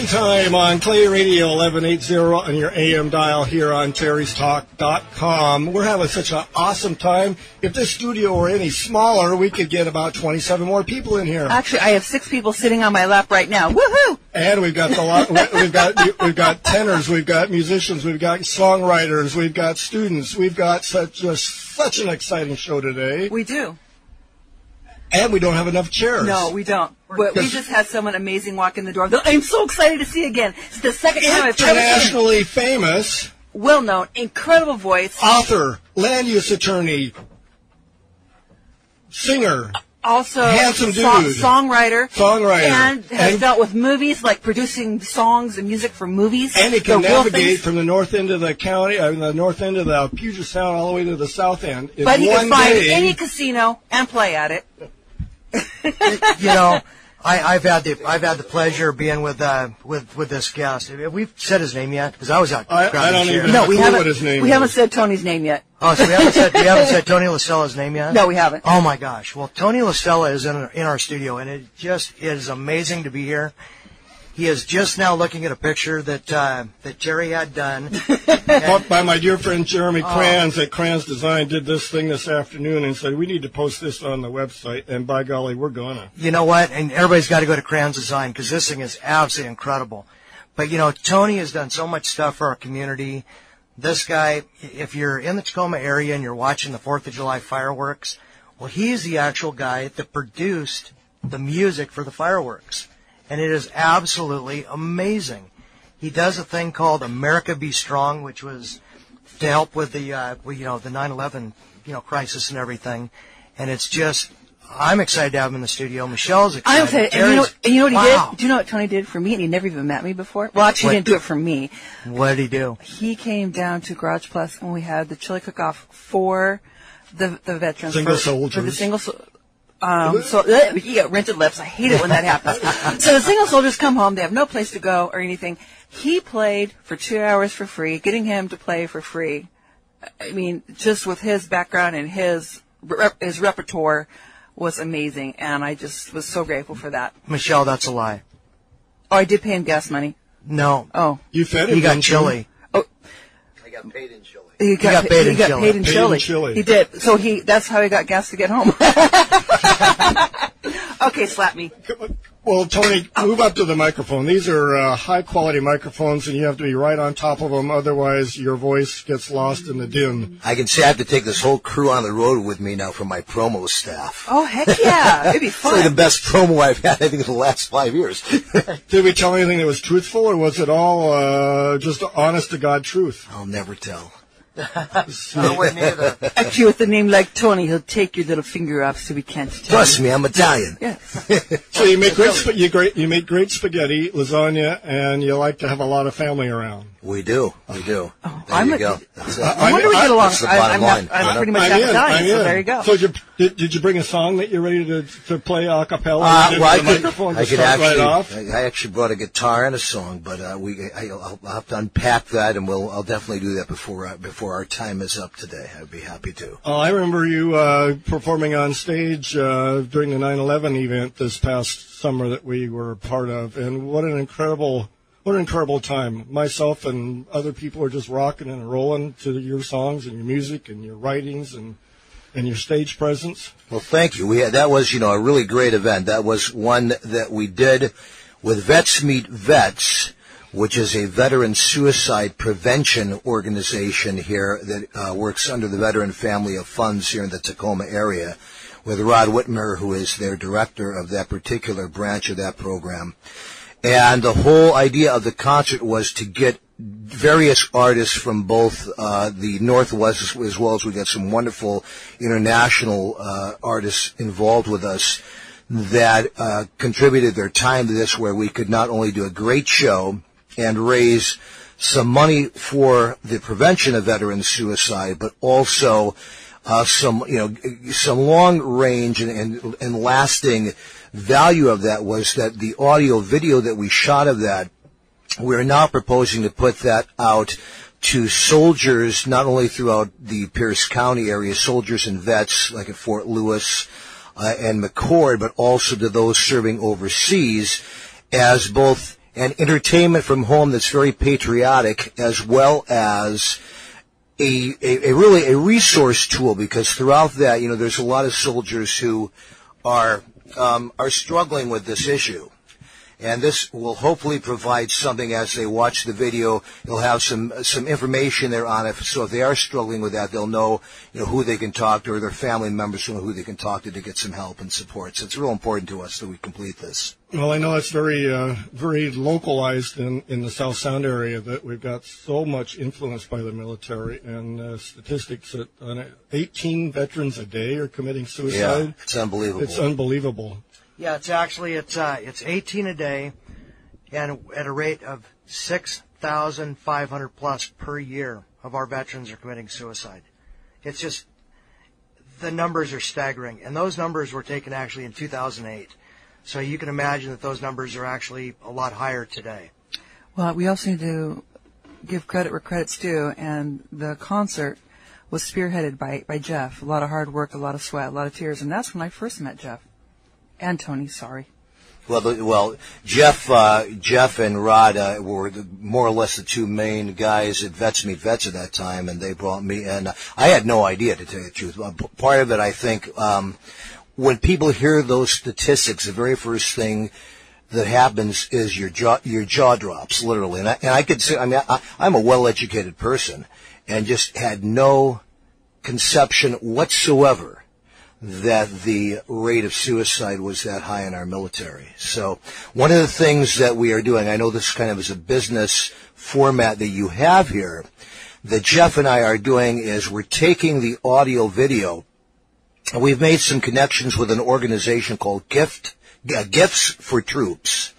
Time on KLAY Radio 1180 on your AM dial here on terrystalk.com. We're having such an awesome time. If this studio were any smaller, we could get about 27 more people in here. Actually, I have 6 people sitting on my lap right now. Woohoo! And we've got we've got tenors, we've got musicians, we've got songwriters, we've got students. We've got such an exciting show today. We do. And we don't have enough chairs. No, we don't. But we just had someone amazing walk in the door. I'm so excited to see again. It's the second time I've ever internationally famous, well-known, incredible voice, author, land use attorney, singer, also handsome dude, songwriter, and has dealt with movies, like producing songs and music for movies. And he can navigate from the north end of the county, the north end of the Puget Sound, all the way to the south end. But he can find any casino and play at it. You know, I've had the pleasure of being with this guest. Have we said his name yet? Because I was out. I don't even know what his name is. We haven't said Tony's name yet. Oh, so we haven't said Tony La Stella's name yet? No, we haven't. Oh my gosh! Well, Tony La Stella is in our studio, and it just is amazing to be here. He is just now looking at a picture that Jerry had done. By my dear friend Jeremy Kranz at Kranz Design did this thing this afternoon and said, we need to post this on the website, and by golly, we're gonna. You know what? And everybody's got to go to Kranz Design because this thing is absolutely incredible. But, you know, Tony has done so much stuff for our community. This guy, if you're in the Tacoma area and you're watching the 4th of July fireworks, well, he's the actual guy that produced the music for the fireworks. And it is absolutely amazing. He does a thing called America Be Strong, which was to help with the, the 9/11, crisis and everything. And it's just, I'm excited to have him in the studio. Michelle's excited. I'm excited. And you know what he did? Do you know what Tony did for me? And he never even met me before. Well, actually, he didn't do it for me. What did he do? He came down to Garage Plus and we had the chili cook-off for the veterans. Single soldiers. For the single he got rented lips. I hate it when that happens. So the single soldiers come home. They have no place to go or anything. He played for 2 hours for free, getting him to play for free. I mean, just with his background and his repertoire was amazing. And I just was so grateful for that. Michelle, that's a lie. Oh, I did pay him gas money. No. Oh. You fed him. He got chili. Oh. I got paid in chili. He got paid in chili. He did. So that's how he got gas to get home. Okay, slap me. Well, Tony, move up to the microphone. These are high-quality microphones, and you have to be right on top of them. Otherwise, your voice gets lost in the din. I can say I have to take this whole crew on the road with me now for my promo staff. Oh, heck yeah. It'd be fun. It's like the best promo I've had, I think, in the last 5 years. Did we tell anything that was truthful, or was it all just honest-to-God truth? I'll never tell. I wouldn't either. Actually, with a name like Tony, he'll take your little finger off so we can't tell. Trust me, I'm Italian. Yes. So you make great spaghetti, lasagna, and you like to have a lot of family around. We do. Oh, there you go. That's it. I wonder we get along. That's the bottom line. I'm pretty much half Italian, so there you go. So did you bring a song that you're ready to play a cappella? I actually brought a guitar and a song, but I'll have to unpack that, and I'll definitely do that before our time is up today. I'd be happy to. I remember you performing on stage during the 9/11 event this past summer that we were part of, and what an incredible time. Myself and other people are just rocking and rolling to your songs and your music and your writings and your stage presence. Well, thank you. That was, a really great event. That was one that we did with Vets Meet Vets, which is a veteran suicide prevention organization here that works under the Veteran Family of Funds here in the Tacoma area, with Rod Whitmer, who is their director of that particular branch of that program. And the whole idea of the concert was to get various artists from both the Northwest, as well as we got some wonderful international artists involved with us that contributed their time to this, where we could not only do a great show and raise some money for the prevention of veteran suicide, but also some long range and lasting value of that was that the audio video that we shot of that, we're now proposing to put that out to soldiers, not only throughout the Pierce County area, soldiers and vets like at Fort Lewis and McCord, but also to those serving overseas as both and entertainment from home that's very patriotic, as well as a really a resource tool, because throughout that, there's a lot of soldiers who are struggling with this issue. And this will hopefully provide something as they watch the video. You'll have some information there on it. So if they are struggling with that, they'll know, who they can talk to, or their family members will know who they can talk to get some help and support. So it's real important to us that we complete this. Well, I know it's very localized in the South Sound area, that we've got so much influence by the military, and statistics that 18 veterans a day are committing suicide. Yeah, it's unbelievable. It's unbelievable. Yeah, it's 18 a day, and at a rate of 6,500 plus per year of our veterans are committing suicide. It's just, the numbers are staggering, and those numbers were taken actually in 2008. So you can imagine that those numbers are actually a lot higher today. Well, we also need to give credit where credit's due, and the concert was spearheaded by Jeff. A lot of hard work, a lot of sweat, a lot of tears, and that's when I first met Jeff. And Tony, sorry. Well, Jeff and Rod were more or less the two main guys at Vets Meet Vets at that time, and they brought me in. I had no idea, to tell you the truth. Part of it, I think, when people hear those statistics, the very first thing that happens is your jaw drops, literally. And I could say, I'm a well-educated person, and just had no conception whatsoever that the rate of suicide was that high in our military. So one of the things that we are doing, I know this kind of is a business format that you have here, that Jeff and I are doing, is we're taking the audio video, and we've made some connections with an organization called Gifts for Troops.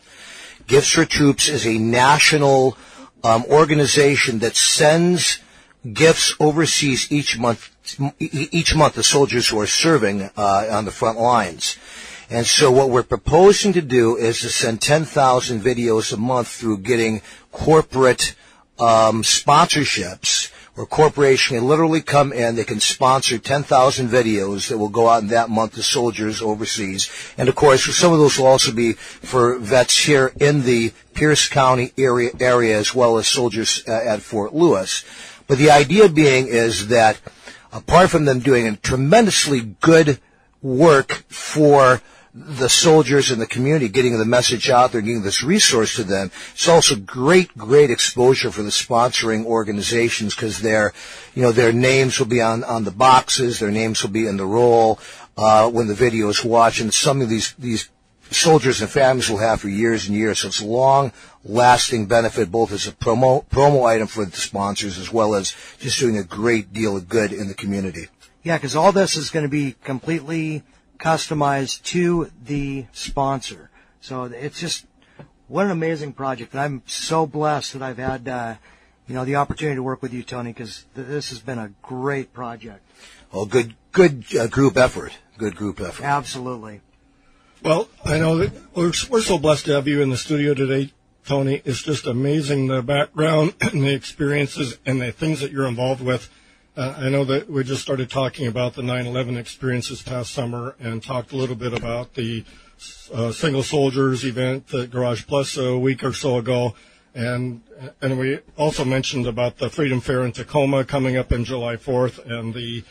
Gifts for Troops is a national organization that sends gifts overseas each month to soldiers who are serving on the front lines. And so what we're proposing to do is to send 10,000 videos a month through getting corporate sponsorships, where a corporation can literally come in, they can sponsor 10,000 videos that will go out in that month to soldiers overseas. And of course, some of those will also be for vets here in the Pierce County area as well as soldiers at Fort Lewis. But the idea being is that apart from them doing a tremendously good work for the soldiers in the community, getting the message out there, getting this resource to them, it's also great exposure for the sponsoring organizations, because their names will be on the boxes, their names will be in the roll when the video is watched, and some of these soldiers and families will have for years and years. So it's a long-lasting benefit, both as a promo item for the sponsors, as well as just doing a great deal of good in the community. Yeah, because all this is going to be completely customized to the sponsor. So it's just, what an amazing project. And I'm so blessed that I've had, the opportunity to work with you, Tony, because this has been a great project. Well, good group effort. Good group effort. Absolutely. Well, I know that we're so blessed to have you in the studio today, Tony. It's just amazing, the background and the experiences and the things that you're involved with. I know that we just started talking about the 9/11 experience this past summer, and talked a little bit about the Single Soldiers event at Garage Plus a week or so ago. And we also mentioned about the Freedom Fair in Tacoma coming up on July 4th. And the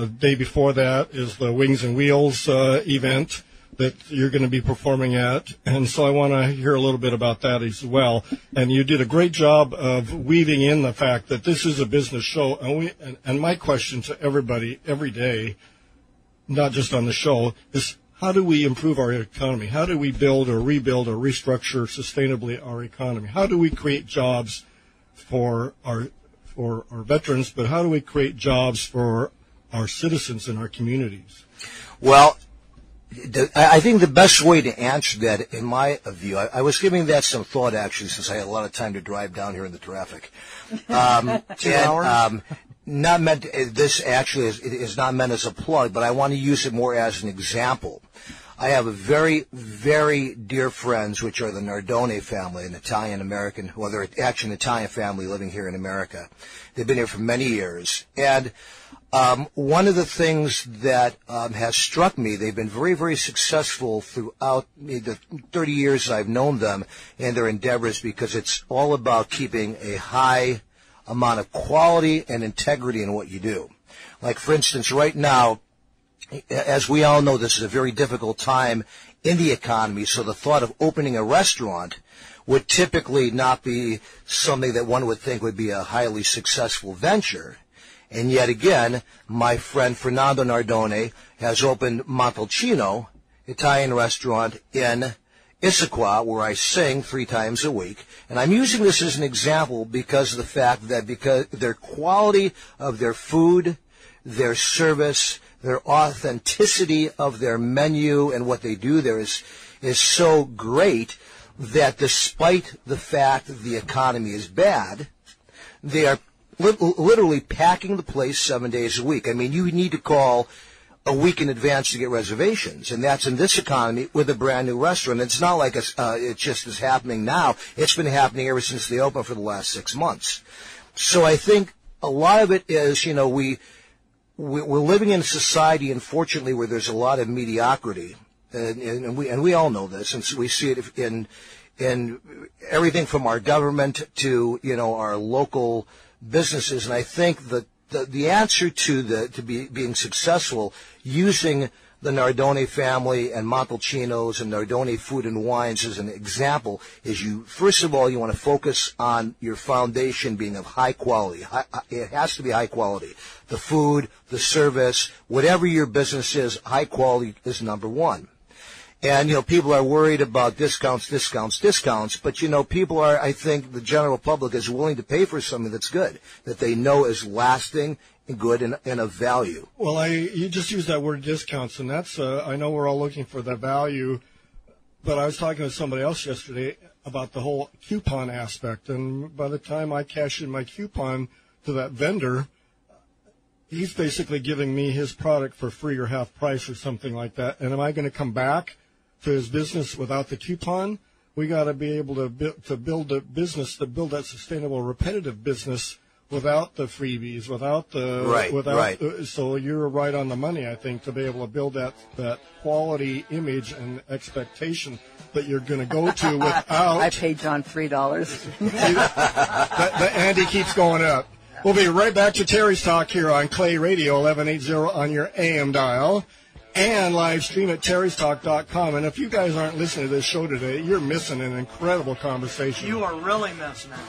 day before that is the Wings and Wheels event that you're going to be performing at. And so I want to hear a little bit about that as well. And you did a great job of weaving in the fact that this is a business show. And my question to everybody every day, not just on the show, is how do we improve our economy? How do we build or rebuild or restructure sustainably our economy? How do we create jobs for our veterans, but how do we create jobs for our citizens in our communities? Well, I think the best way to answer that, in my view, I was giving that some thought, actually, since I had a lot of time to drive down here in the traffic. 2 hours? Not meant. This actually is not meant as a plug, but I want to use it more as an example. I have a very, very dear friends, which are the Nardone family, an Italian-American, they're actually an Italian family living here in America. They've been here for many years, and One of the things that has struck me, they've been very, very successful throughout the 30 years I've known them and their endeavors, because it's all about keeping a high amount of quality and integrity in what you do. Like, for instance, right now, as we all know, this is a very difficult time in the economy, so the thought of opening a restaurant would typically not be something that one would think would be a highly successful venture. And yet again, my friend Fernando Nardone has opened Montalcino, Italian restaurant in Issaquah, where I sing 3 times a week. And I'm using this as an example because of the fact that because their quality of their food, their service, their authenticity of their menu and what they do there is so great that despite the fact that the economy is bad, they are literally packing the place 7 days a week. I mean, you need to call a week in advance to get reservations, and that's in this economy with a brand new restaurant. It's not like it just is happening now. It's been happening ever since they opened for the last 6 months. So I think a lot of it is, you know, we're living in a society, unfortunately, where there's a lot of mediocrity, and we all know this, and so we see it in everything from our government to, you know, our local businesses. And I think that the answer to being successful using the Nardone family and Montalcino's and Nardone Food and Wines as an example is first of all, you want to focus on your foundation being of high quality. It has to be high quality. The food, the service, whatever your business is, high quality is number one. And, you know, people are worried about discounts, but, you know, I think the general public is willing to pay for something that's good, that they know is lasting and good and of value. Well, you just used that word discounts, and that's, I know we're all looking for the value, but I was talking to somebody else yesterday about the whole coupon aspect, and by the time I cash in my coupon to that vendor, he's basically giving me his product for free or half price or something like that. And am I going to come back to his business without the coupon? We got to be able to build a business, to build that sustainable, repetitive business without the freebies, without the right. So you're right on the money, I think, to be able to build that quality image and expectation that you're going to go to without. I paid John $3. The ante keeps going up. We'll be right back to Terry's Talk here on KLAY Radio 1180 on your AM dial, and live stream at terrystalk.com. And if you guys aren't listening to this show today, you're missing an incredible conversation. You are really missing it.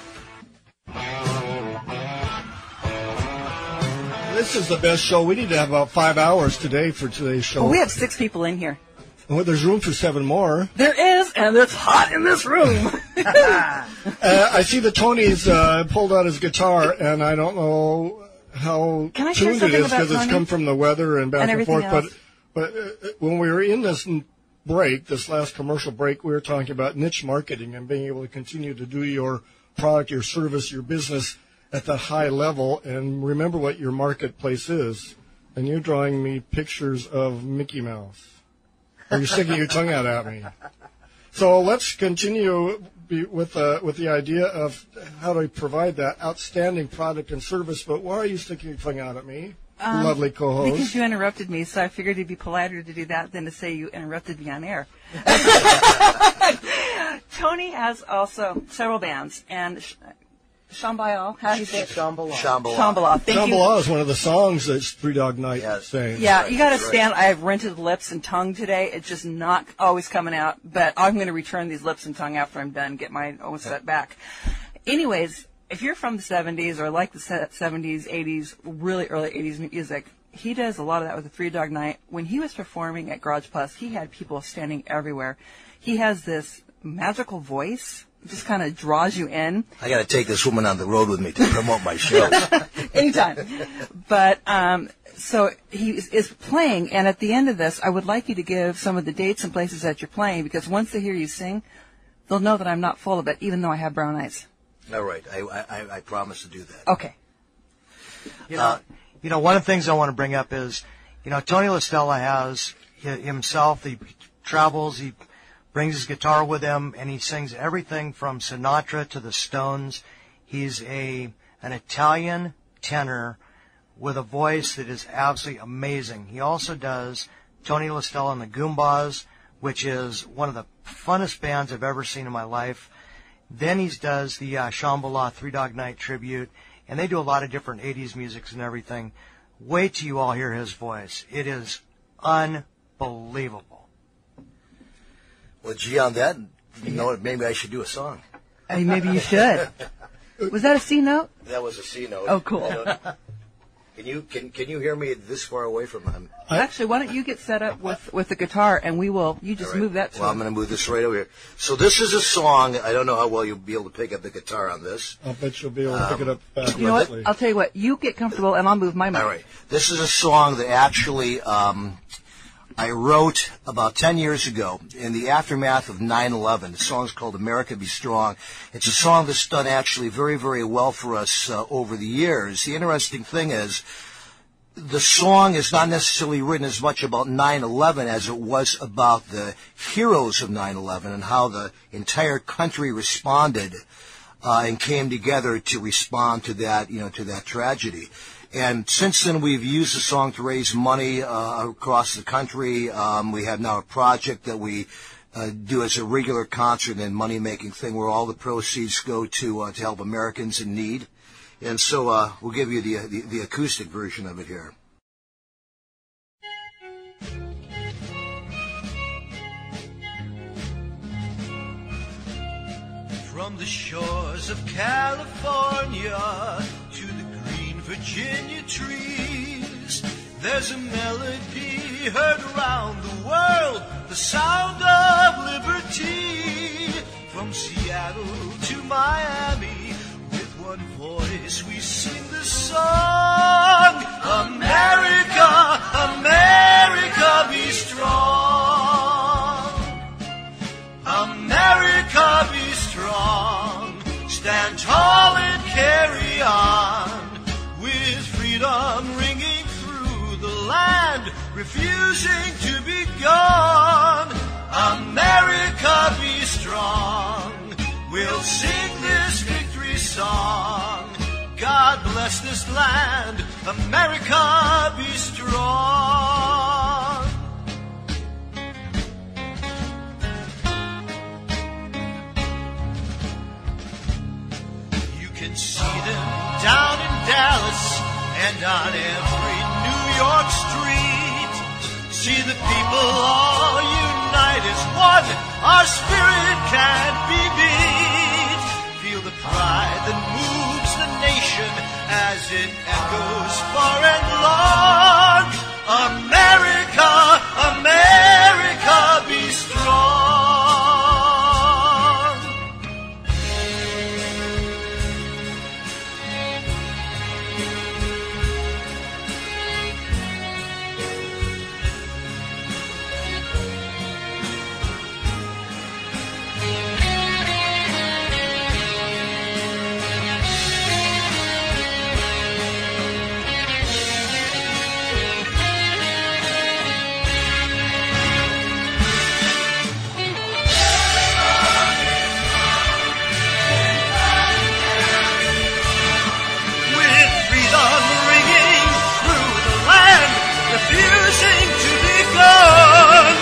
This is the best show. We need to have about 5 hours today for today's show. Well, we have 6 people in here. Well, there's room for 7 more. There is, and it's hot in this room. I see that Tony's pulled out his guitar, and I don't know how tuned it is because it's come from the weather and back and forth. Else. But when we were in this break, this last commercial break, we were talking about niche marketing and being able to continue to do your product, your service, your business at that high level, and remember what your marketplace is. And you're drawing me pictures of Mickey Mouse. Or you're sticking your tongue out at me. So let's continue with the idea of how to provide that outstanding product and service. But why are you sticking your tongue out at me, lovely co-host? Because you interrupted me, so I figured it'd be politer to do that than to say you interrupted me on air. Tony has also several bands, and Shambhala, how do you say it? Shambhala. Shambhala is one of the songs that Three Dog Night sings. Yeah, you got to stand. I have rented lips and tongue today. It's just not always coming out, but I'm going to return these lips and tongue after I'm done, get my own set back. Anyways, if you're from the 70s or like the 70s, 80s, really early 80s music, he does a lot of that with the Three Dog Night. When he was performing at Garage Plus, he had people standing everywhere. He has this magical voice. Just kind of draws you in. I got to take this woman on the road with me to promote my shows. Anytime. But so he is playing, and at the end of this, I would like you to give some of the dates and places that you're playing, because once they hear you sing, they'll know that I'm not full of it, even though I have brown eyes. All right. I promise to do that. Okay. You know, one of the things I want to bring up is, you know, Tony La Stella has himself, he travels, he brings his guitar with him, and he sings everything from Sinatra to the Stones. He's an Italian tenor with a voice that is absolutely amazing. He also does Tony La Stella and the GOOMBAS, which is one of the funnest bands I've ever seen in my life. Then he does the Shambhala Three Dog Night tribute, and they do a lot of different 80s musics and everything. Wait till you all hear his voice. It is unbelievable. Well, gee, on that, you know what, maybe I should do a song. Maybe you should. Was that a C note? That was a C note. Oh, cool. Can you hear me this far away from him? Actually, why don't you get set up with the guitar, and you just move that to Well, I'm going to move this right over here. So this is a song. I don't know how well you'll be able to pick up the guitar on this. I'll bet you'll be able to pick it up fast. You know what? I'll tell you what. You get comfortable, and I'll move my mic. All right. This is a song that actually I wrote about 10 years ago in the aftermath of 9/11. The song's called America Be Strong. It's a song that's done actually very, very well for us over the years. The interesting thing is the song is not necessarily written as much about 9/11 as it was about the heroes of 9/11 and how the entire country responded and came together to respond to that, to that tragedy. And since then, we've used the song to raise money across the country. We have now a project that we do as a regular concert and money-making thing where all the proceeds go to help Americans in need. And so we'll give you the acoustic version of it here. From the shores of California to the green Virginia trees, there's a melody heard around the world, the sound of liberty. From Seattle to Miami, with one voice we sing the song, America, America be strong. America be strong. Stand tall and carry on, with freedom ringing through the land, refusing to be gone. America be strong. We'll sing this victory song. God bless this land. America be strong. You can see them down in Dallas and on every New York street. See the people all unite as one. Our spirit can't be beat. Feel the pride that moves the nation as it echoes far and long. America, America be strong. Refusing to be gone.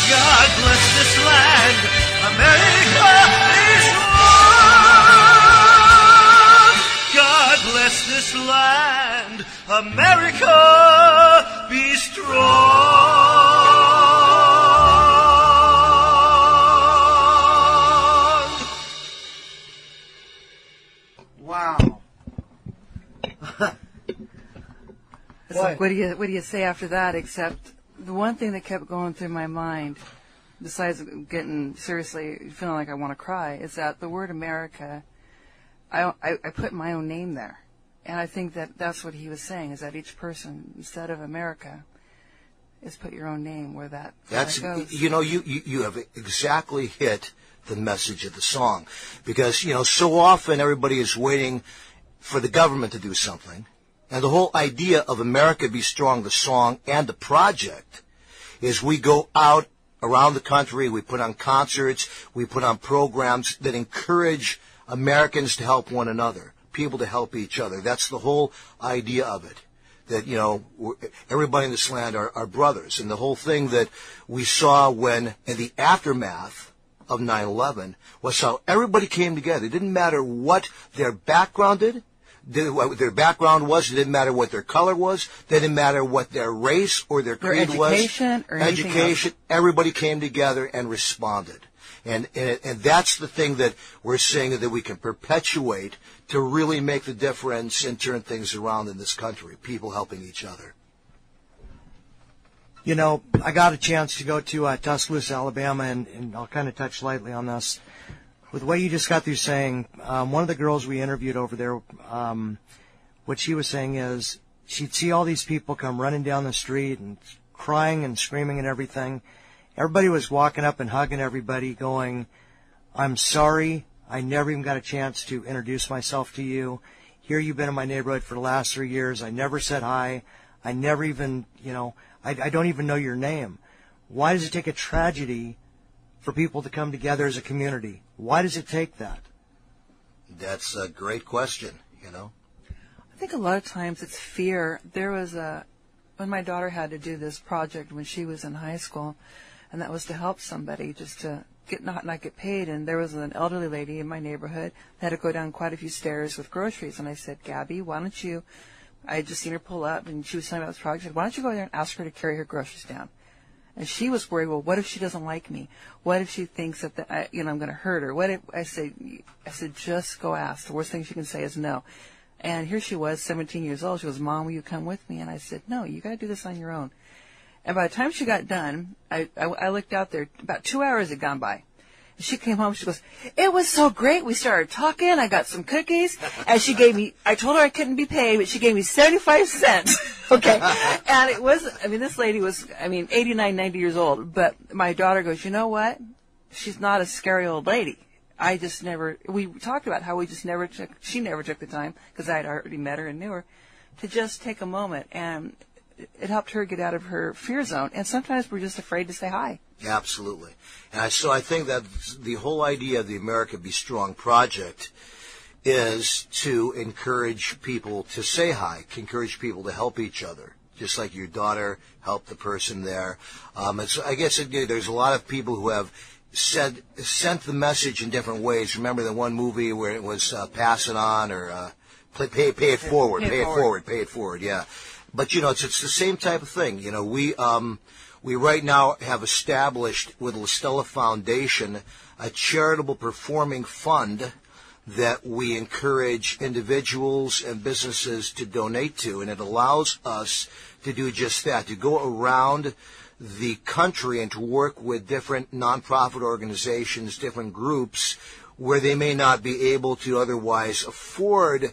God bless this land, America is one. God bless this land, America be strong. It's like, what do you say after that? Except the one thing that kept going through my mind, besides getting seriously feeling like I want to cry, is that the word America, I put my own name there, and I think that's what he was saying, is that each person, instead of America, is put your own name where that goes. You have exactly hit the message of the song, because so often everybody is waiting for the government to do something. And the whole idea of America Be Strong, the song and the project, is we go out around the country. We put on concerts. We put on programs that encourage Americans to help one another, people to help each other. That's the whole idea of it. That, everybody in this land are brothers. And the whole thing that we saw when, in the aftermath of 9/11, was how everybody came together. It didn't matter what their background what their background was. It didn't matter what their color was. It didn't matter what their race or their creed was. Education. Everybody came together and responded. And that's the thing that we're saying that we can perpetuate to really make the difference and turn things around in this country, people helping each other. I got a chance to go to Tuscaloosa, Alabama, and I'll kind of touch lightly on this. With what you just got through saying, one of the girls we interviewed over there, what she was saying is she'd see all these people come running down the street and crying and screaming and everything. Everybody was walking up and hugging everybody going, I'm sorry, I never even got a chance to introduce myself to you. Here you've been in my neighborhood for the last 3 years. I never said hi. I never even, I don't even know your name. Why does it take a tragedy for people to come together as a community? Why does it take that? That's a great question, I think a lot of times it's fear. There was when my daughter had to do this project when she was in high school, and that was to help somebody just to not get paid. And there was an elderly lady in my neighborhood that had to go down quite a few stairs with groceries. And I said, Gabby, why don't you, I had just seen her pull up, and she was telling me about this project. I said, why don't you go there and ask her to carry her groceries down? And she was worried, well, what if she doesn't like me? What if she thinks that I'm going to hurt her? What if I said, just go ask. The worst thing she can say is no. And here she was, 17 years old. She goes, Mom, will you come with me? And I said, no, you got to do this on your own. And by the time she got done, I looked out there. About 2 hours had gone by. And she came home. She goes, it was so great. We started talking. I got some cookies. And she gave me, I told her I couldn't be paid, but she gave me 75 cents. Okay. And it was, this lady was, 89, 90 years old. But my daughter goes, you know what? She's not a scary old lady. We talked about how she never took the time, because I had already met her and knew her, to just take a moment. And it helped her get out of her fear zone. And sometimes we're just afraid to say hi. Absolutely. And so I think that the whole idea of the America Be Strong project is to encourage people to say hi, encourage people to help each other, just like your daughter helped the person there. So I guess there's a lot of people who have sent the message in different ways. Remember the one movie where it was pass it on, or pay it forward, yeah. But, it's the same type of thing. We right now have established with La Stella Foundation a charitable performing fund that we encourage individuals and businesses to donate to, and it allows us to do just that, to go around the country and to work with different nonprofit organizations, different groups, where they may not be able to otherwise afford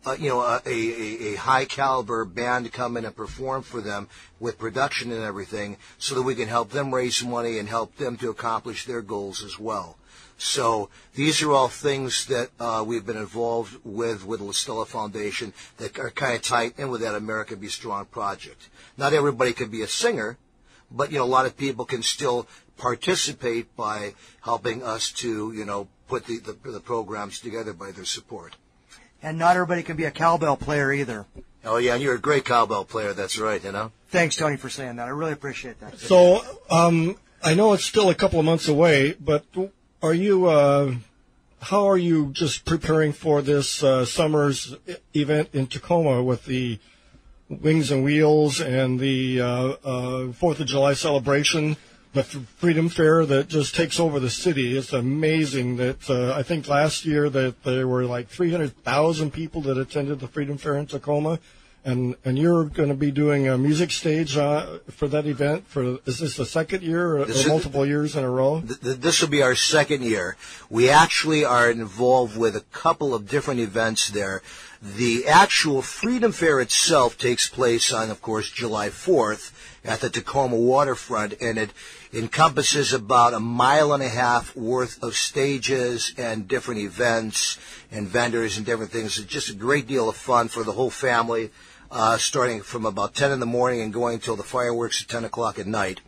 a high caliber band to come in and perform for them with production and everything, so that we can help them raise money and help them to accomplish their goals as well. So these are all things that we've been involved with La Stella Foundation that are kind of tied in with that America Be Strong project. Not everybody could be a singer, but a lot of people can still participate by helping us to put the programs together by their support. And not everybody can be a cowbell player either. Oh, yeah, and you're a great cowbell player. That's right, Thanks, Tony, for saying that. I really appreciate that. So, I know it's still a couple of months away, but are you, how are you just preparing for this summer's event in Tacoma with the Wings and Wheels and the 4th of July celebration? The Freedom Fair that just takes over the city. It's amazing that I think last year that there were like 300,000 people that attended the Freedom Fair in Tacoma, and you're going to be doing a music stage for that event. Is this the second year or multiple years in a row? This will be our second year. We actually are involved with a couple of different events there. The actual Freedom Fair itself takes place on, of course, July 4th at the Tacoma waterfront, and it encompasses about 1.5 miles worth of stages and different events and vendors and different things. It's just a great deal of fun for the whole family, starting from about 10 in the morning and going until the fireworks at 10 o'clock at night.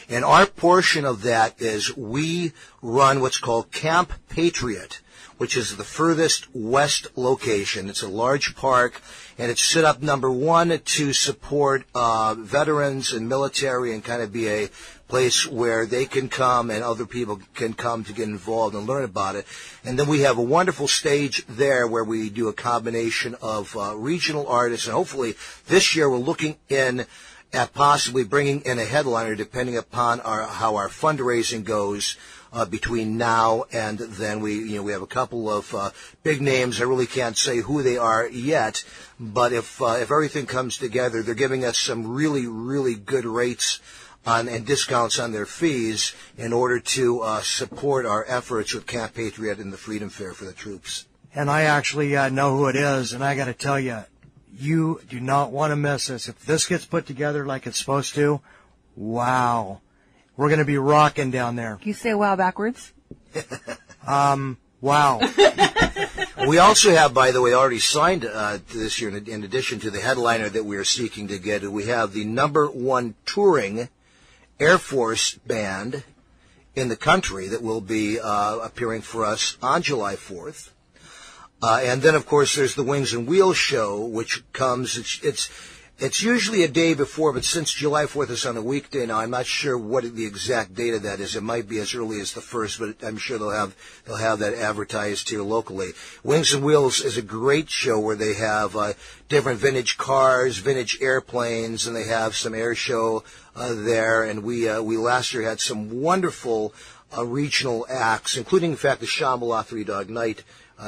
And our portion of that is we run what's called Camp Patriot, which is the furthest west location. It's a large park, and it's set up, number one, to support veterans and military and kind of be a place where they can come and other people can come to get involved and learn about it. And then we have a wonderful stage there where we do a combination of regional artists, and hopefully this year we're looking in at possibly bringing in a headliner depending upon how our fundraising goes between now and then. We have a couple of big names. I really can't say who they are yet, but if everything comes together, they're giving us some really, really good rates and discounts on their fees in order to support our efforts with Camp Patriot and the Freedom Fair for the troops. And I actually know who it is, and I got to tell you, you do not want to miss this. If this gets put together like it's supposed to, wow. We're going to be rocking down there. Can you say wow backwards? Wow. We also have, by the way, already signed this year, in addition to the headliner that we are seeking to get, we have the #1 touring Air Force band in the country that will be appearing for us on July 4th. And then, of course, there's the Wings and Wheels show, which comes, it's usually a day before, but since July 4th is on a weekday now, I'm not sure what the exact date of that is. It might be as early as the 1st, but I'm sure they'll have that advertised here locally. Wings and Wheels is a great show where they have different vintage cars, vintage airplanes, and they have some air show there. And we last year had some wonderful regional acts, including, in fact, the Shambhala Three Dog Night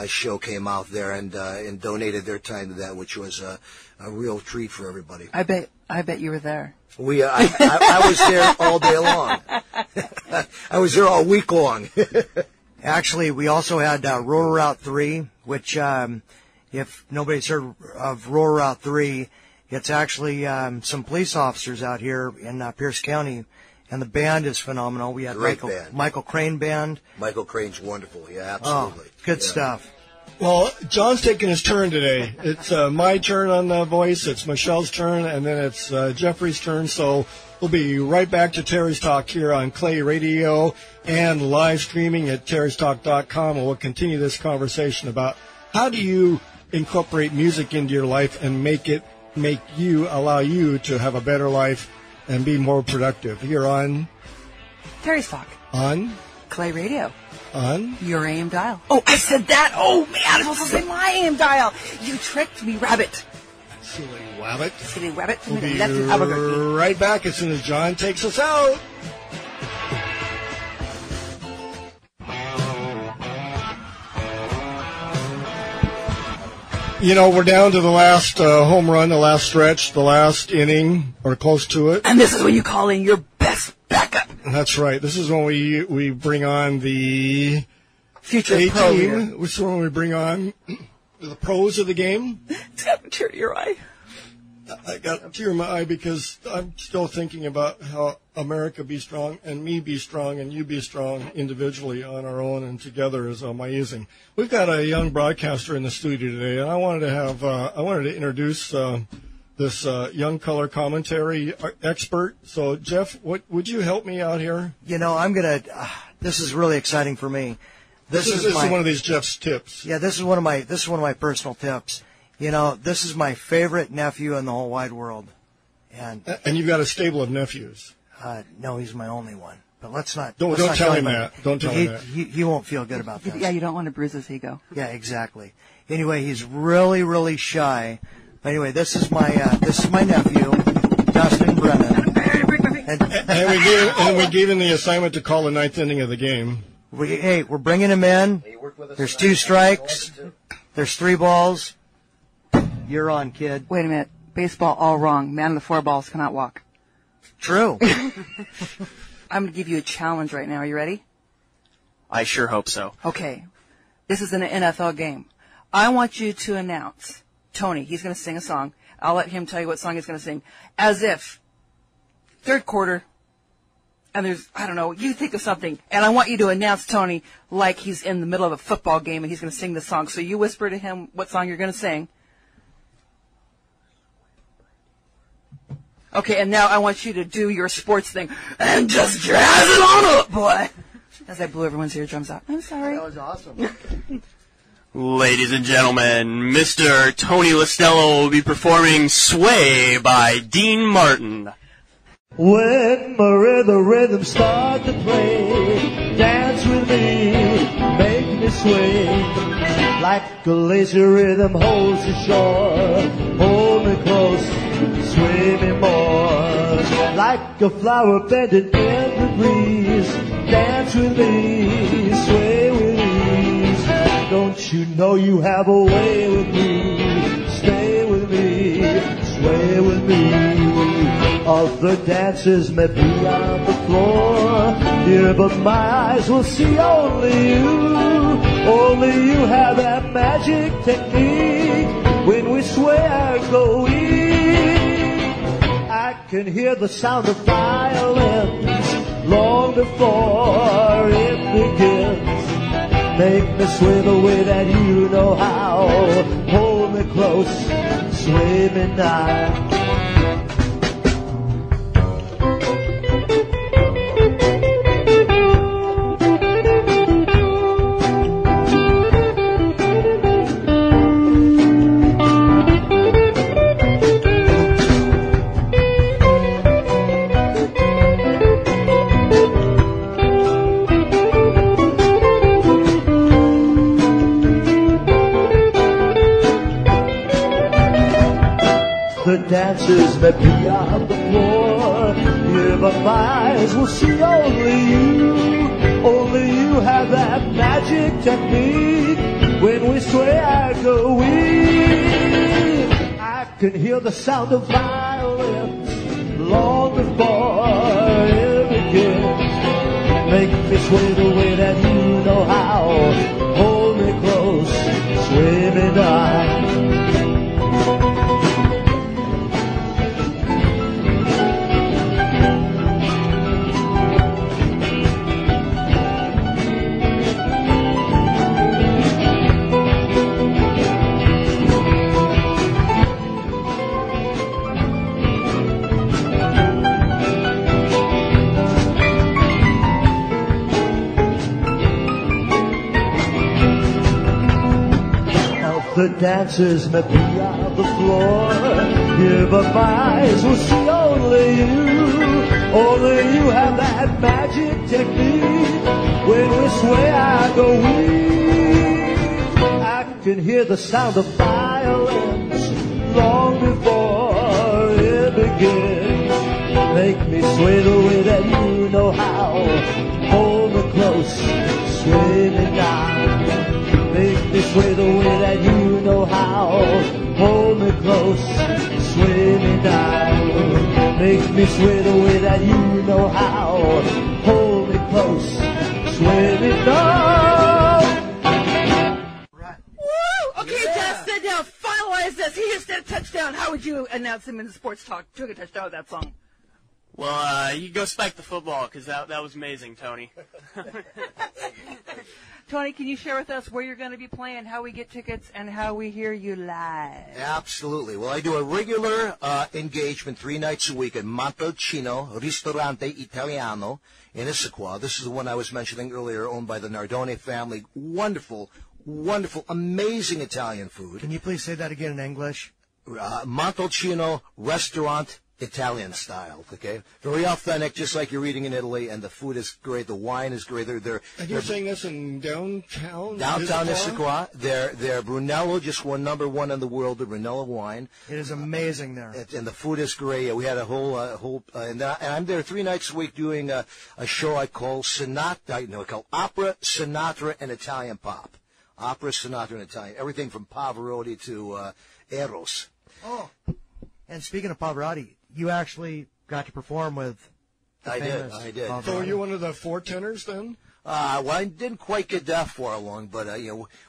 show came out there and donated their time to that, which was a real treat for everybody. I bet you were there. I was there all day long. I was there all week long. Actually, we also had Rural Route 3, which, if nobody's heard of Rural Route 3, it's actually some police officers out here in Pierce County, and the band is phenomenal. We had Michael Crane Band. Michael Crane's wonderful. Yeah, absolutely. Oh, good stuff. Well, John's taking his turn today. It's my turn on the voice, it's Michelle's turn, and then it's Jeffrey's turn. So we'll be right back to Terry's Talk here on KLAY Radio and live streaming at terrystalk.com, and we'll continue this conversation about how do you incorporate music into your life and allow you to have a better life and be more productive. Here on Terry's Talk. On KLAY Radio. On your AM dial. Oh, I said that. Oh, man, I was supposed to say my AM dial. You tricked me, rabbit. Silly rabbit. Silly rabbit. We'll be right back as soon as John takes us out. You know, we're down to the last home run, the last stretch, the last inning, or close to it. And this is when you call in your best backup. That's right. This is when we bring on the future pro team. This is when we bring on the pros of the game. It's got a tear in your eye. I got a tear in my eye because I'm still thinking about how America be strong and me be strong and you be strong individually on our own and together is amazing. We've got a young broadcaster in the studio today, and I wanted to introduce this young color commentary expert. So, Jeff, would you help me out here? You know, this is really exciting for me. This is one of these Jeff's tips. Yeah, this is one of my personal tips. You know, this is my favorite nephew in the whole wide world. And you've got a stable of nephews. No, he's my only one. But let's not. Don't tell him that. Don't tell him that. He won't feel good about that. Yeah, you don't want to bruise his ego. Yeah, exactly. Anyway, he's really, really shy. Anyway, this is my nephew, Dustin Brennan. And we gave him the assignment to call the ninth inning of the game. We're bringing him in. There's 2 strikes. There's 3 balls. You're on, kid. Wait a minute. Baseball all wrong. Man of the 4 balls cannot walk. True. I'm going to give you a challenge right now. Are you ready? I sure hope so. Okay. This is an NFL game. I want you to announce Tony. He's going to sing a song. I'll let him tell you what song he's going to sing. As if 3rd quarter, and you think of something, and I want you to announce Tony like he's in the middle of a football game and he's going to sing the song. So you whisper to him what song you're going to sing. Okay, and now I want you to do your sports thing and just jazz it on up, boy. As I blew everyone's eardrums out. I'm sorry. That was awesome. Ladies and gentlemen, Mr. Tony La Stella will be performing Sway by Dean Martin. When the rhythm start to play, dance with me, make me sway. Like a lazy rhythm holds the shore, hold me close, sway me more. Like a flower bending in the breeze, dance with me, sway with ease. Don't you know you have a way with me? Stay with me, sway with me. Other dancers may be on the floor, dear, but my eyes will see only you. Only you have that magic technique. When we sway, I go weak. I can hear the sound of violins long before it begins. Make me sway the way that you know how. Hold me close, sway me now. The dancers may be on the floor, yeah, but my eyes will see only you. Only you have that magic technique. When we sway, I go weak. I can hear the sound of violins long before it begins. Make me sway the way that you know how. Hold me close, sway me now. The dancers may be on the floor, yeah, but my eyes will see only you. Only you have that magic technique. When we sway, I go weak. I can hear the sound of violins long before it begins. Make me sway the way that you know how. Hold me close, sway me now. Make me sway the way that you know how. Hold me close, sway me down. Make me sway the way that you know how. Hold me close, sway me down. Right. Woo! Okay, Jeff, sit down. Finalize this. He just did a touchdown. How would you announce him in the sports talk? Took a touchdown with that song. Well, you go spike the football, because that was amazing, Tony. Tony, can you share with us where you're going to be playing, how we get tickets, and how we hear you live? Absolutely. Well, I do a regular engagement 3 nights a week at Montagnino Ristorante Italiano in Issaquah. This is the one I was mentioning earlier, owned by the Nardone family. Wonderful, wonderful, amazing Italian food. Can you please say that again in English? Montagnino Restaurant Italian style, okay? Very authentic, just like you're eating in Italy, and the food is great. The wine is great. And you're saying this in downtown? Downtown Issaquah. Their Brunello just won #1 in the world, the Brunello wine. It is amazing there. And the food is great. We had a and I'm there 3 nights a week doing a show I call Opera, Sinatra, and Italian Pop. Opera, Sinatra, and Italian. Everything from Pavarotti to Eros. Oh, and speaking of Pavarotti, you actually got to perform with the famous I did. Pavarotti. So are you one of the 4 tenors then? Well, I didn't quite get that far along, but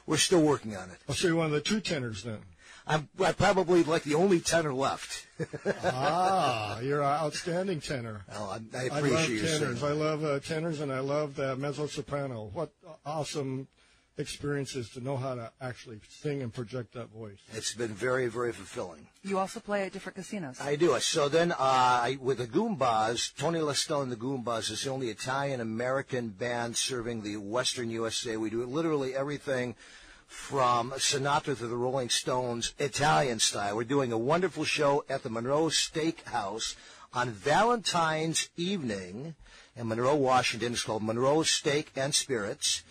we're still working on it. I'll say you're one of the 2 tenors then. I'm probably like the only tenor left. You're an outstanding tenor. Well, I appreciate I love tenors. I love tenors, and I love the mezzo soprano. What awesome experiences to know how to actually sing and project that voice. It's been very, very fulfilling. You also play at different casinos. I do. So then, with the GOOMBAS, Tony La Stella and the GOOMBAS is the only Italian-American band serving the Western USA. We do literally everything from Sinatra to the Rolling Stones, Italian style. We're doing a wonderful show at the Monroe Steakhouse on Valentine's evening in Monroe, Washington. It's called Monroe Steak and Spirits.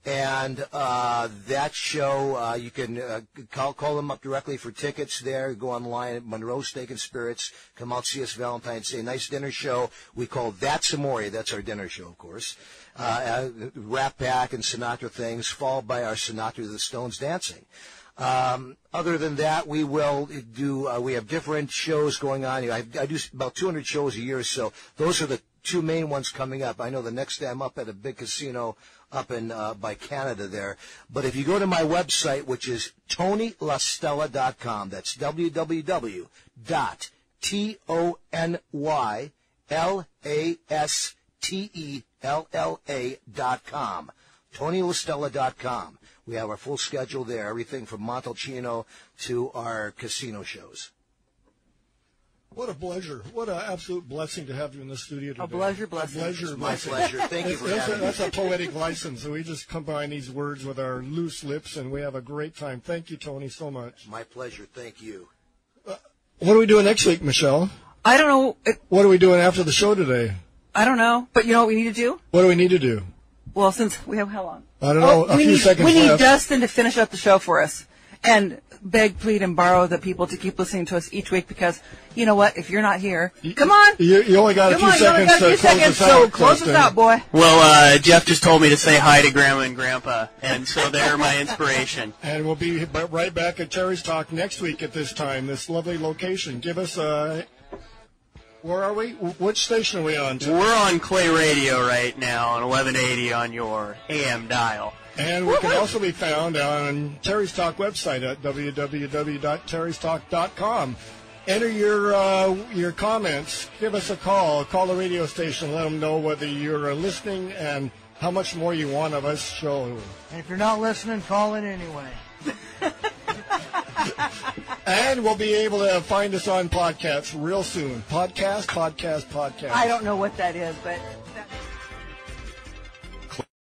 And that show, you can call them up directly for tickets there. Go online at Monroe Steak and Spirits. Come out, see us Valentine's Day. Nice dinner show. We call That's Amore. That's our dinner show, of course. Rat Pack and Sinatra things, followed by our Sinatra the Stones dancing. Other than that, we will do, we have different shows going on. I do about 200 shows a year, so those are the two main ones coming up. I know the next day I'm up at a big casino up in by Canada there. But if you go to my website, which is TonyLaStella.com, that's www.TonyLaStella.com, TonyLaStella.com. We have our full schedule there, everything from Montalcino to our casino shows. What a pleasure. What an absolute blessing to have you in the studio today. A pleasure, blessing. A pleasure, My blessing. pleasure. Thank you for having me. That's a poetic license. So we just combine these words with our loose lips, and we have a great time. Thank you, Tony, so much. My pleasure. Thank you. What are we doing next week, Michelle? I don't know. What are we doing after the show today? I don't know. But you know what we need to do? What do we need to do? Well, since we have how long? I don't know. A few seconds We need left. Dustin to finish up the show for us. And beg, plead, and borrow the people to keep listening to us each week because, you know what, if you're not here, come on. You only got a few seconds to close us out. So close us out, boy. Well, Jeff just told me to say hi to Grandma and Grandpa, and so they're my inspiration. And we'll be right back at Terry's Talk next week at this time, this lovely location. Give us a... Where are we? Which station are we on? We're on KLAY Radio right now on 1180 on your AM dial. And we can also be found on Terry's Talk website at www.terrystalk.com. Enter your comments. Give us a call. Call the radio station. Let them know whether you're listening and how much more you want of us show. And if you're not listening, call in anyway. And we'll be able to find us on podcasts real soon. Podcast. I don't know what that is, but...